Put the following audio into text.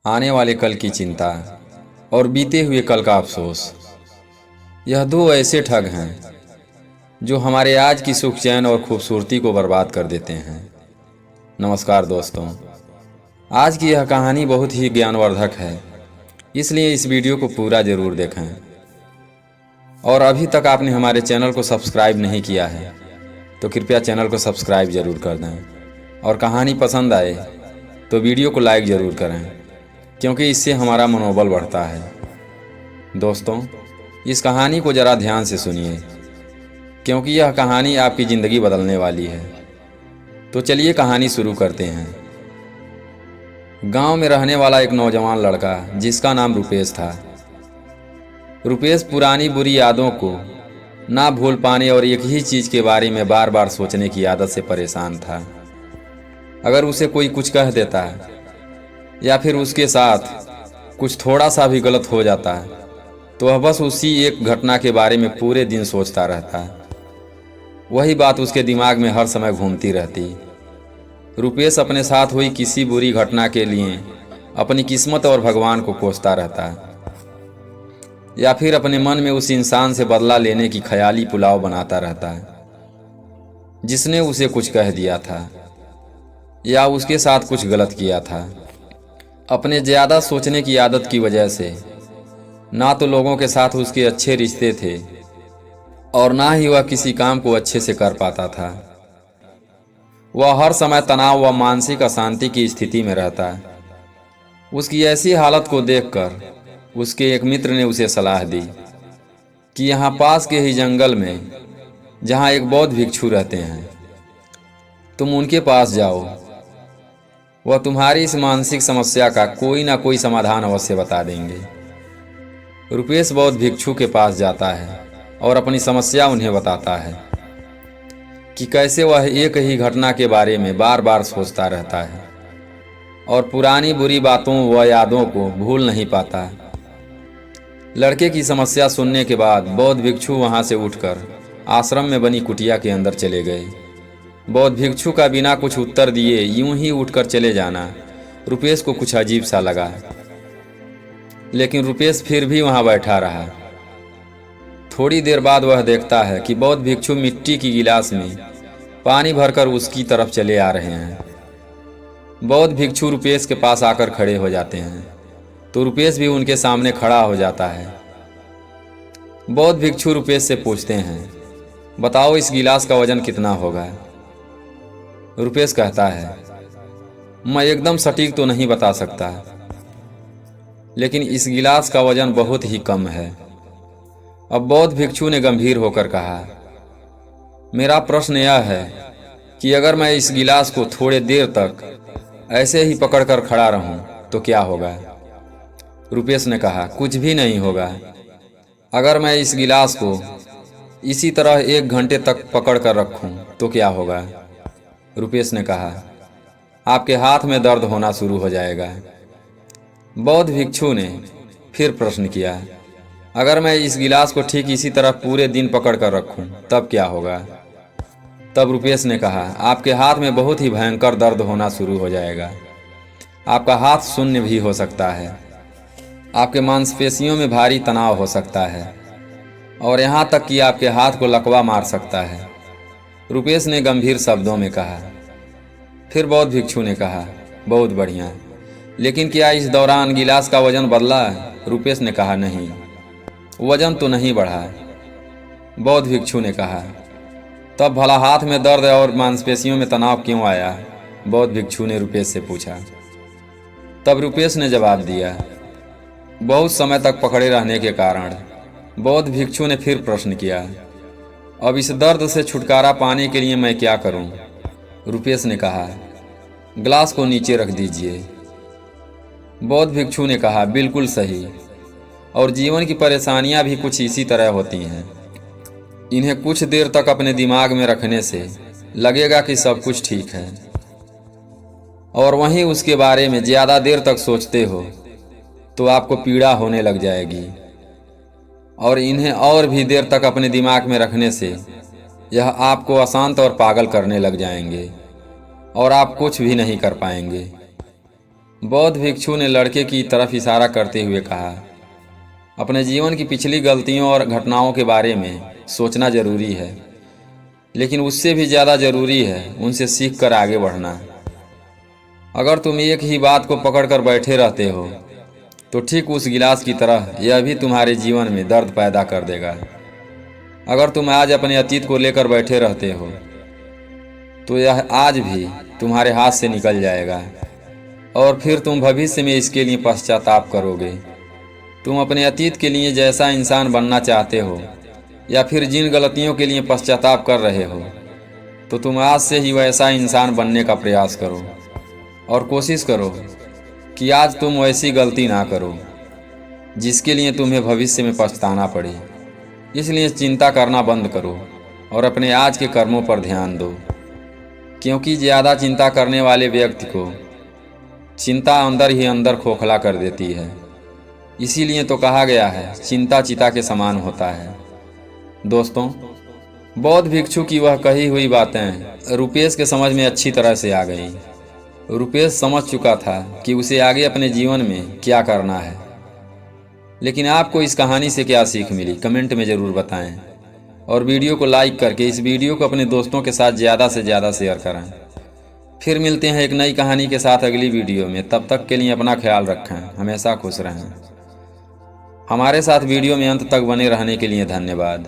आने वाले कल की चिंता और बीते हुए कल का अफसोस। यह दो ऐसे ठग हैं जो हमारे आज की सुख चैन और खूबसूरती को बर्बाद कर देते हैं। नमस्कार दोस्तों, आज की यह कहानी बहुत ही ज्ञानवर्धक है, इसलिए इस वीडियो को पूरा ज़रूर देखें। और अभी तक आपने हमारे चैनल को सब्सक्राइब नहीं किया है तो कृपया चैनल को सब्सक्राइब ज़रूर कर दें। और कहानी पसंद आए तो वीडियो को लाइक ज़रूर करें, क्योंकि इससे हमारा मनोबल बढ़ता है। दोस्तों, इस कहानी को ज़रा ध्यान से सुनिए, क्योंकि यह कहानी आपकी ज़िंदगी बदलने वाली है। तो चलिए कहानी शुरू करते हैं। गांव में रहने वाला एक नौजवान लड़का जिसका नाम रुपेश था। रुपेश पुरानी बुरी यादों को ना भूल पाने और एक ही चीज़ के बारे में बार बार सोचने की आदत से परेशान था। अगर उसे कोई कुछ कह देता या फिर उसके साथ कुछ थोड़ा सा भी गलत हो जाता तो वह बस उसी एक घटना के बारे में पूरे दिन सोचता रहता। वही बात उसके दिमाग में हर समय घूमती रहती। रुपेश अपने साथ हुई किसी बुरी घटना के लिए अपनी किस्मत और भगवान को कोसता रहता, या फिर अपने मन में उस इंसान से बदला लेने की ख्याली पुलाव बनाता रहता जिसने उसे कुछ कह दिया था या उसके साथ कुछ गलत किया था। अपने ज़्यादा सोचने की आदत की वजह से ना तो लोगों के साथ उसके अच्छे रिश्ते थे और ना ही वह किसी काम को अच्छे से कर पाता था। वह हर समय तनाव व मानसिक अशांति की स्थिति में रहता। उसकी ऐसी हालत को देखकर उसके एक मित्र ने उसे सलाह दी कि यहाँ पास के ही जंगल में जहाँ एक बौद्ध भिक्षु रहते हैं, तुम उनके पास जाओ। वह तुम्हारी इस मानसिक समस्या का कोई ना कोई समाधान अवश्य बता देंगे। रुपेश बौद्ध भिक्षु के पास जाता है और अपनी समस्या उन्हें बताता है कि कैसे वह एक ही घटना के बारे में बार बार सोचता रहता है और पुरानी बुरी बातों व यादों को भूल नहीं पाता। लड़के की समस्या सुनने के बाद बौद्ध भिक्षु वहां से उठकर आश्रम में बनी कुटिया के अंदर चले गए। बौद्ध भिक्षु का बिना कुछ उत्तर दिए यूं ही उठकर चले जाना रुपेश को कुछ अजीब सा लगा, लेकिन रुपेश फिर भी वहां बैठा रहा। थोड़ी देर बाद वह देखता है कि बौद्ध भिक्षु मिट्टी की गिलास में पानी भरकर उसकी तरफ चले आ रहे हैं। बौद्ध भिक्षु रुपेश के पास आकर खड़े हो जाते हैं तो रुपेश भी उनके सामने खड़ा हो जाता है। बौद्ध भिक्षु रुपेश से पूछते हैं, बताओ इस गिलास का वजन कितना होगा। रुपेश कहता है, मैं एकदम सटीक तो नहीं बता सकता, लेकिन इस गिलास का वजन बहुत ही कम है। अब बौद्ध भिक्षु ने गंभीर होकर कहा, मेरा प्रश्न यह है कि अगर मैं इस गिलास को थोड़े देर तक ऐसे ही पकड़कर खड़ा रहूं तो क्या होगा। रुपेश ने कहा, कुछ भी नहीं होगा। अगर मैं इस गिलास को इसी तरह 1 घंटे तक पकड़ कर रखूं तो क्या होगा। रुपेश ने कहा, आपके हाथ में दर्द होना शुरू हो जाएगा। बौद्ध भिक्षु ने फिर प्रश्न किया, अगर मैं इस गिलास को ठीक इसी तरह पूरे दिन पकड़ कर रखूं तब क्या होगा। तब रुपेश ने कहा, आपके हाथ में बहुत ही भयंकर दर्द होना शुरू हो जाएगा। आपका हाथ शून्य भी हो सकता है। आपके मांसपेशियों में भारी तनाव हो सकता है और यहाँ तक कि आपके हाथ को लकवा मार सकता है। रुपेश ने गंभीर शब्दों में कहा। फिर बौद्ध भिक्षु ने कहा, बहुत बढ़िया, लेकिन क्या इस दौरान गिलास का वजन बदला। रुपेश ने कहा, नहीं, वजन तो नहीं बढ़ा। बौद्ध भिक्षु ने कहा, तब भला हाथ में दर्द और मांसपेशियों में तनाव क्यों आया। बौद्ध भिक्षु ने रुपेश से पूछा। तब रुपेश ने जवाब दिया, बहुत समय तक पकड़े रहने के कारण। बौद्ध भिक्षु ने फिर प्रश्न किया, अब इस दर्द से छुटकारा पाने के लिए मैं क्या करूं। रुपेश ने कहा, ग्लास को नीचे रख दीजिए। बौद्ध भिक्षु ने कहा, बिल्कुल सही, और जीवन की परेशानियां भी कुछ इसी तरह होती हैं। इन्हें कुछ देर तक अपने दिमाग में रखने से लगेगा कि सब कुछ ठीक है, और वहीं उसके बारे में ज़्यादा देर तक सोचते हो तो आपको पीड़ा होने लग जाएगी, और इन्हें और भी देर तक अपने दिमाग में रखने से यह आपको अशांत और पागल करने लग जाएंगे और आप कुछ भी नहीं कर पाएंगे। बौद्ध भिक्षु ने लड़के की तरफ इशारा करते हुए कहा, अपने जीवन की पिछली गलतियों और घटनाओं के बारे में सोचना जरूरी है, लेकिन उससे भी ज़्यादा ज़रूरी है उनसे सीख कर आगे बढ़ना। अगर तुम एक ही बात को पकड़ कर बैठे रहते हो तो ठीक उस गिलास की तरह यह भी तुम्हारे जीवन में दर्द पैदा कर देगा। अगर तुम आज अपने अतीत को लेकर बैठे रहते हो तो यह आज भी तुम्हारे हाथ से निकल जाएगा और फिर तुम भविष्य में इसके लिए पश्चाताप करोगे। तुम अपने अतीत के लिए जैसा इंसान बनना चाहते हो या फिर जिन गलतियों के लिए पश्चाताप कर रहे हो, तो तुम आज से ही वैसा इंसान बनने का प्रयास करो और कोशिश करो कि आज तुम वैसी गलती ना करो जिसके लिए तुम्हें भविष्य में पछताना पड़े। इसलिए चिंता करना बंद करो और अपने आज के कर्मों पर ध्यान दो, क्योंकि ज़्यादा चिंता करने वाले व्यक्ति को चिंता अंदर ही अंदर खोखला कर देती है। इसीलिए तो कहा गया है, चिंता चिता के समान होता है। दोस्तों, बौद्ध भिक्षु की वह कही हुई बातें रुपेश के समझ में अच्छी तरह से आ गई। रुपेश समझ चुका था कि उसे आगे अपने जीवन में क्या करना है। लेकिन आपको इस कहानी से क्या सीख मिली, कमेंट में ज़रूर बताएं और वीडियो को लाइक करके इस वीडियो को अपने दोस्तों के साथ ज़्यादा से ज़्यादा शेयर करें। फिर मिलते हैं एक नई कहानी के साथ अगली वीडियो में। तब तक के लिए अपना ख्याल रखें, हमेशा खुश रहें। हमारे साथ वीडियो में अंत तक बने रहने के लिए धन्यवाद।